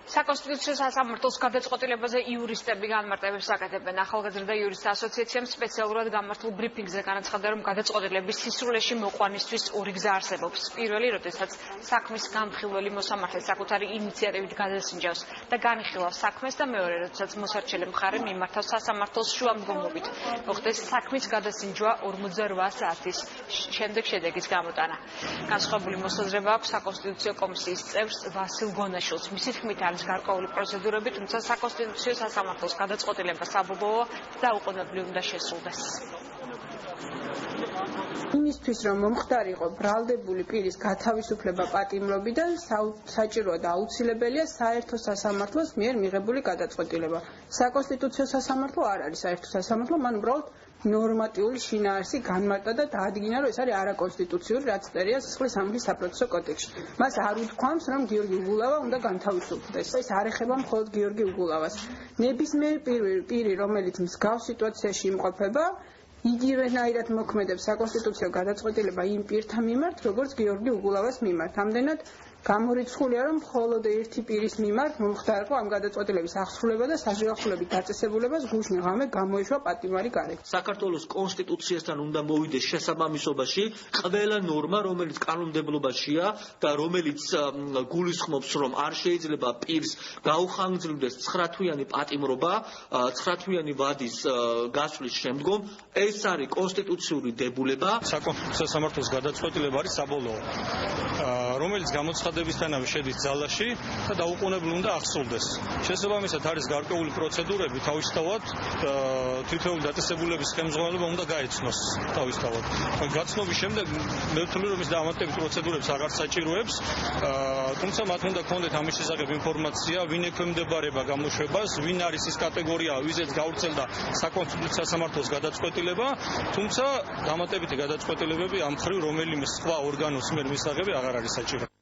საკონსტიტუციო სასამართლოს გადაწყვეტილებაზე იურისტები განმარტებებს აკეთებენ. ახალგაზრდა იურისტთა ასოციაციამ სპეციალურად გამართულ ბრიფინგზე განაცხადა, რომ გადაწყვეტილების სისრულეში მოყვანისთვის ორი გზა არსებობს. პირველი, როდესაც საქმის გამხილველი მოსამართლე საკუთარი ინიციატივით გადასინჯავს და განიხილავს საქმეს და მეორე, როდესაც მოსარჩელი მხარე მიმართავს სასამართლოს შუამდგომლობით, მოხდეს საქმის გადასინჯვა 48 საათის შემდეგ შედეგის გამოტანა. განსხვავებული მოსაზრება აქვს საკონსტიტუციო კომისიის წევრს ვასილ გონაშვილს. მისი თქმით არის გარკვეული პროცედურები, თუმცა საკონსტიტუციო სასამართლოს გადაწყვეტილება საბოლოოა და უყოვნებლივ უნდა შესრულდეს. იმისთვის, რომ მომხდარიყო ბრალდებული პირის გათავისუფლება პატიმრობიდან, საჭიროა და აუცილებელია საერთო სასამართლოს მიერ მიღებული გადაწყვეტილება. საკონსტიტუციო სასამართლო არ არის საერთო სასამართლო, მან უბრალოდ ნორმატიული შინაარსი განმარტა და დაადგინა, რომ ეს არის არაკონსტიტუციური, რაც წერია სისხლის სამართლის საპროცესო კოდექსში. მას არ უთქვამს, რომ გიორგი უგულავა უნდა განთავისუფლდეს. ეს არ ეხება მხოლოდ გიორგი უგულავას. ნებისმიერ პირი, რომელიც მსგავს სიტუაციაში იმყოფება, იგივენაირად მოქმედებს საკონსტიტუციო გადაწყვეტილება იმ პირთა მიმართ, როგორც გიორგი უგულავას მიმართ. ამდენად გამორიცხულია, რომ მხოლოდ ერთი პირის მიმართ მომხდარიყო ამ გადაწყვეტილების აღსრულება და საჟეახულებით დაწესებულებას გუშინ ღამე გამოეშვა პატიმარი გარეთ. საქართველოს კონსტიტუციასთან უნდა მოვიდეს შესაბამისობაში ყველა ნორმა, რომელიც კანონმდებლობაშია და რომელიც გულისხმობს, რომ არ შეიძლება პირს გაუხანგრძლივდეს 9 თვიანი პატიმრობა, 9 თვიანი ვადის გასვლის შემდგომ. ეს არის კონსტიტუციური დებულება. საკონსტიტუციო სასამართლოს გადაწყვეტილება არის საბოლოო, რომელიც გამოცხადებისთანავე შედის ძალაში და დაუყოვნებლივ უნდა ახსოვდეს. შესაბამისად არის გარკვეული პროცედურები, თავისთავად თითოეული დაწესებულების ხელმძღვანელობა უნდა გაეცნოს თავისთავად. გაცნობის შემდეგ მე ვთვლი, რომ ის დამატებით პროცედურებს აღარ საჭიროებს, თუმცა მათ უნდა ქონდეთ ამის შესახებ ინფორმაცია, ვინ ექვემდებარება გამოშვებას, ვინ არის ის კატეგორია, ვიზეც გავრცელდა საკონსტიტუციო სასამართლოს გადაწყვეტილება, თუმცა დამატებითი გადაწყვეტილებები ამ მხრივ რომელიმე სხვა ორგანოს მიერ მისაღები აღარ არის საჭირო.